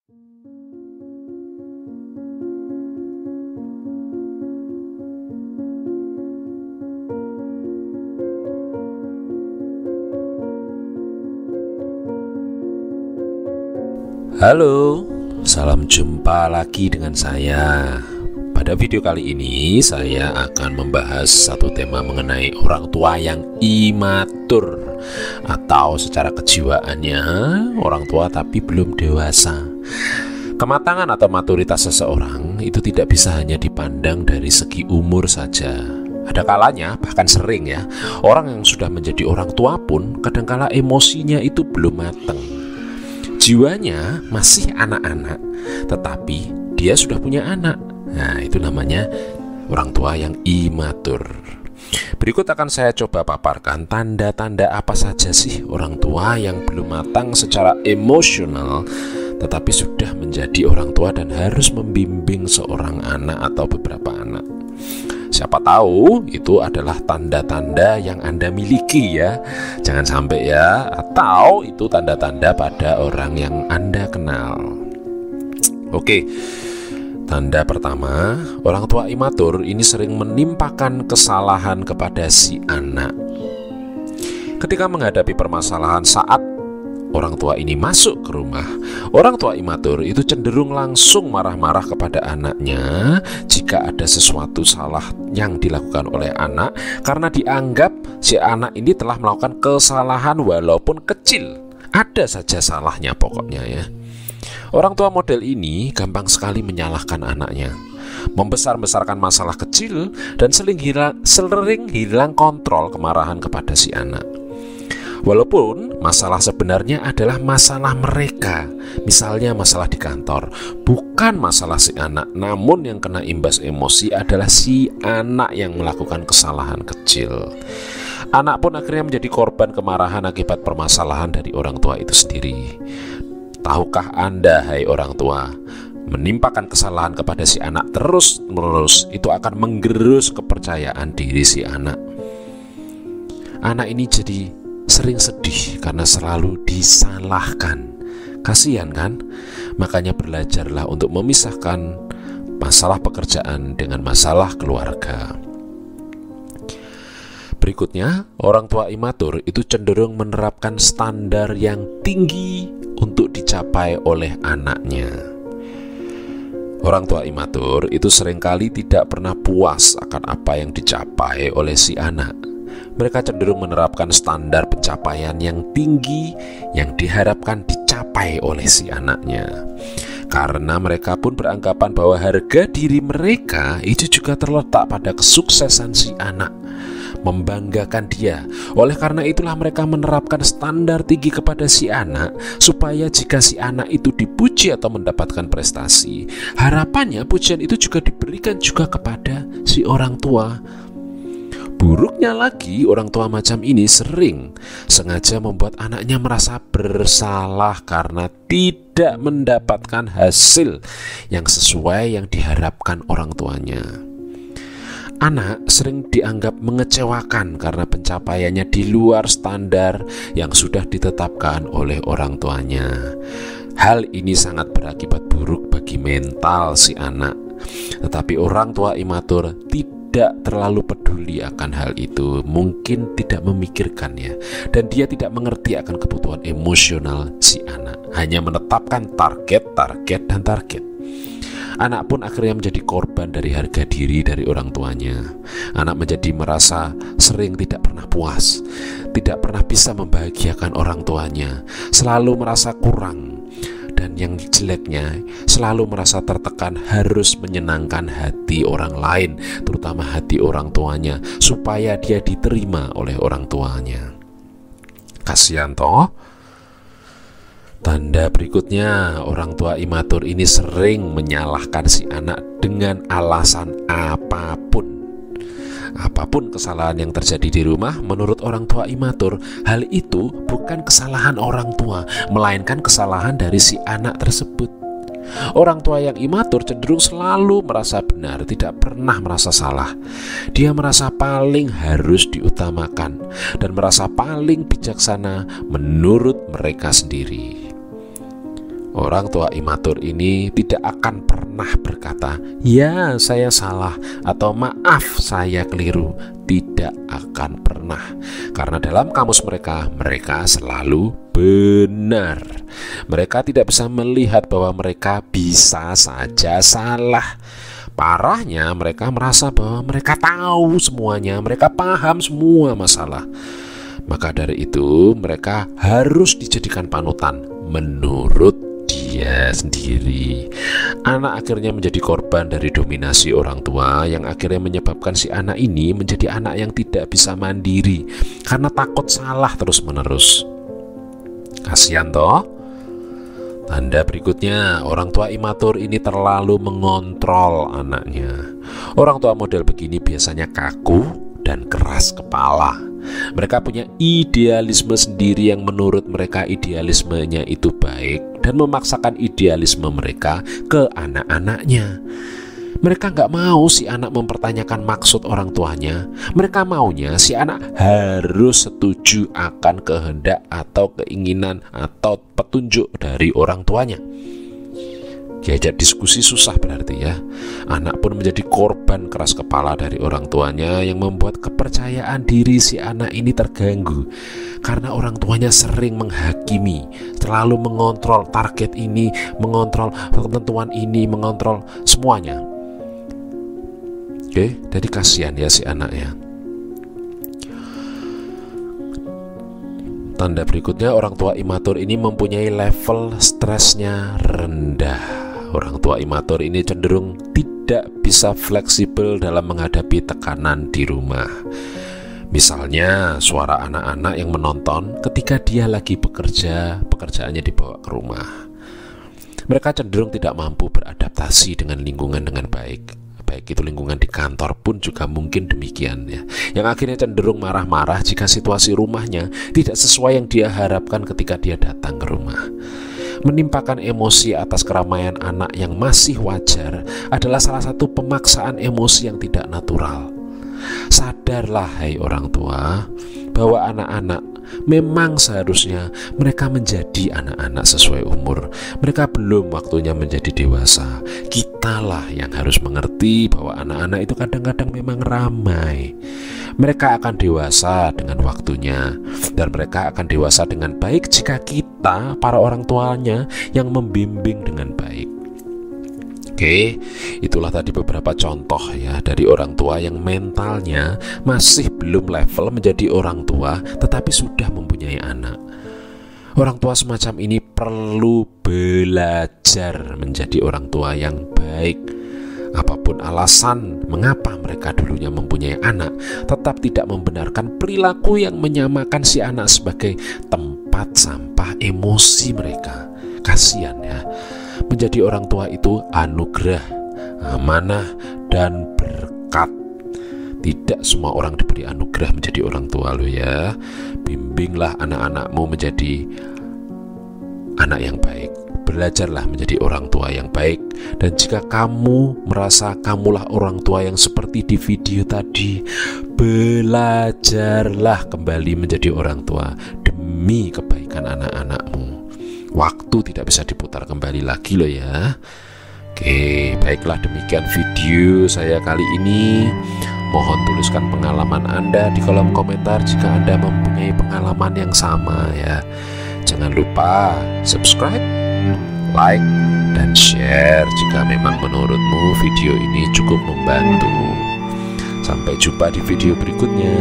Halo, salam jumpa lagi dengan saya. Pada video kali ini saya akan membahas satu tema mengenai orang tua yang imatur, atau secara kejiwaannya orang tua tapi belum dewasa. Kematangan atau maturitas seseorang itu tidak bisa hanya dipandang dari segi umur saja. Ada kalanya, bahkan sering ya, orang yang sudah menjadi orang tua pun kadangkala emosinya itu belum matang. Jiwanya masih anak-anak, tetapi dia sudah punya anak. Nah, itu namanya orang tua yang imatur. Berikut akan saya coba paparkan tanda-tanda apa saja sih orang tua yang belum matang secara emosional, tetapi sudah menjadi orang tua dan harus membimbing seorang anak atau beberapa anak. Siapa tahu itu adalah tanda-tanda yang Anda miliki ya. Jangan sampai ya, atau itu tanda-tanda pada orang yang Anda kenal. Oke, tanda pertama, orang tua imatur ini sering menimpakan kesalahan kepada si anak. Ketika menghadapi permasalahan saat orang tua ini masuk ke rumah, orang tua imatur itu cenderung langsung marah-marah kepada anaknya jika ada sesuatu salah yang dilakukan oleh anak, karena dianggap si anak ini telah melakukan kesalahan walaupun kecil. Ada saja salahnya pokoknya ya. Orang tua model ini gampang sekali menyalahkan anaknya, membesar-besarkan masalah kecil, dan sering hilang kontrol kemarahan kepada si anak. Walaupun masalah sebenarnya adalah masalah mereka, misalnya masalah di kantor, bukan masalah si anak, namun yang kena imbas emosi adalah si anak yang melakukan kesalahan kecil. Anak pun akhirnya menjadi korban kemarahan akibat permasalahan dari orang tua itu sendiri. Tahukah Anda, hai orang tua, menimpakan kesalahan kepada si anak terus-menerus itu akan menggerus kepercayaan diri si anak. Anak ini jadi sering sedih karena selalu disalahkan. Kasihan kan? Makanya belajarlah untuk memisahkan masalah pekerjaan dengan masalah keluarga. Berikutnya, orang tua imatur itu cenderung menerapkan standar yang tinggi untuk dicapai oleh anaknya. Orang tua imatur itu seringkali tidak pernah puas akan apa yang dicapai oleh si anak. Mereka cenderung menerapkan standar pencapaian yang tinggi yang diharapkan dicapai oleh si anaknya. Karena mereka pun beranggapan bahwa harga diri mereka itu juga terletak pada kesuksesan si anak, membanggakan dia. Oleh karena itulah mereka menerapkan standar tinggi kepada si anak, supaya jika si anak itu dipuji atau mendapatkan prestasi, harapannya pujian itu juga diberikan juga kepada si orang tua. Buruknya lagi, orang tua macam ini sering sengaja membuat anaknya merasa bersalah karena tidak mendapatkan hasil yang sesuai yang diharapkan orang tuanya. Anak sering dianggap mengecewakan karena pencapaiannya di luar standar yang sudah ditetapkan oleh orang tuanya. Hal ini sangat berakibat buruk bagi mental si anak. Tetapi orang tua imatur tidak terlalu peduli akan hal itu, mungkin tidak memikirkannya, dan dia tidak mengerti akan kebutuhan emosional si anak, hanya menetapkan target. Anak pun akhirnya menjadi korban dari harga diri dari orang tuanya. Anak menjadi merasa sering tidak pernah puas, tidak pernah bisa membahagiakan orang tuanya, selalu merasa kurang. Dan yang jeleknya, selalu merasa tertekan harus menyenangkan hati orang lain, terutama hati orang tuanya, supaya dia diterima oleh orang tuanya. Kasihan toh? Tanda berikutnya, orang tua imatur ini sering menyalahkan si anak dengan alasan apapun. Apapun kesalahan yang terjadi di rumah, menurut orang tua imatur, hal itu bukan kesalahan orang tua, melainkan kesalahan dari si anak tersebut. Orang tua yang imatur cenderung selalu merasa benar, tidak pernah merasa salah. Dia merasa paling harus diutamakan dan merasa paling bijaksana menurut mereka sendiri. Orang tua imatur ini tidak akan pernah berkata, "Ya, saya salah," atau "Maaf, saya keliru." Tidak akan pernah. Karena dalam kamus mereka selalu benar. Mereka tidak bisa melihat bahwa mereka bisa saja salah. Parahnya, mereka merasa bahwa mereka tahu semuanya, mereka paham semua masalah. Maka dari itu, mereka harus dijadikan panutan menurut dia sendiri. Anak akhirnya menjadi korban dari dominasi orang tua, yang akhirnya menyebabkan si anak ini menjadi anak yang tidak bisa mandiri karena takut salah terus-menerus. Kasihan toh? Tanda berikutnya, orang tua imatur ini terlalu mengontrol anaknya. Orang tua model begini biasanya kaku dan keras kepala. Mereka punya idealisme sendiri yang menurut mereka idealismenya itu baik dan memaksakan idealisme mereka ke anak-anaknya. Mereka nggak mau si anak mempertanyakan maksud orang tuanya. Mereka maunya si anak harus setuju akan kehendak atau keinginan atau petunjuk dari orang tuanya. Diajak diskusi susah berarti ya. Anak pun menjadi korban keras kepala dari orang tuanya, yang membuat kepercayaan diri si anak ini terganggu karena orang tuanya sering menghakimi, terlalu mengontrol target ini, mengontrol ketentuan ini, mengontrol semuanya. Oke, jadi kasihan ya si anak ya. Tanda berikutnya, orang tua imatur ini mempunyai level stresnya rendah. Orang tua imatur ini cenderung tidak bisa fleksibel dalam menghadapi tekanan di rumah. Misalnya suara anak-anak yang menonton ketika dia lagi bekerja, pekerjaannya dibawa ke rumah. Mereka cenderung tidak mampu beradaptasi dengan lingkungan dengan baik. Baik itu lingkungan di kantor pun juga mungkin demikian ya. Yang akhirnya cenderung marah-marah jika situasi rumahnya tidak sesuai yang dia harapkan ketika dia datang ke rumah. Menimpakan emosi atas keramaian anak yang masih wajar adalah salah satu pemaksaan emosi yang tidak natural. Sadarlah hai orang tua bahwa anak-anak memang seharusnya mereka menjadi anak-anak sesuai umur. Mereka belum waktunya menjadi dewasa. Kitalah yang harus mengerti bahwa anak-anak itu kadang-kadang memang ramai. Mereka akan dewasa dengan waktunya, dan mereka akan dewasa dengan baik jika kita, para orang tuanya, yang membimbing dengan baik. Oke, itulah tadi beberapa contoh ya dari orang tua yang mentalnya masih belum level menjadi orang tua tetapi sudah mempunyai anak. Orang tua semacam ini perlu belajar menjadi orang tua yang baik. Apapun alasan mengapa mereka dulunya mempunyai anak, tetap tidak membenarkan perilaku yang menyamakan si anak sebagai tempat sampah emosi mereka. Kasihan ya. Menjadi orang tua itu anugerah, amanah, dan berkat. Tidak semua orang diberi anugerah menjadi orang tua loh ya. Bimbinglah anak-anakmu menjadi anak yang baik. Belajarlah menjadi orang tua yang baik. Dan jika kamu merasa kamulah orang tua yang seperti di video tadi, belajarlah kembali menjadi orang tua demi kebaikan anak-anakmu. Waktu tidak bisa diputar kembali lagi loh ya. Oke, baiklah demikian video saya kali ini. Mohon tuliskan pengalaman Anda di kolom komentar jika Anda mempunyai pengalaman yang sama ya. Jangan lupa subscribe, like, dan share jika memang menurutmu video ini cukup membantu. Sampai jumpa di video berikutnya.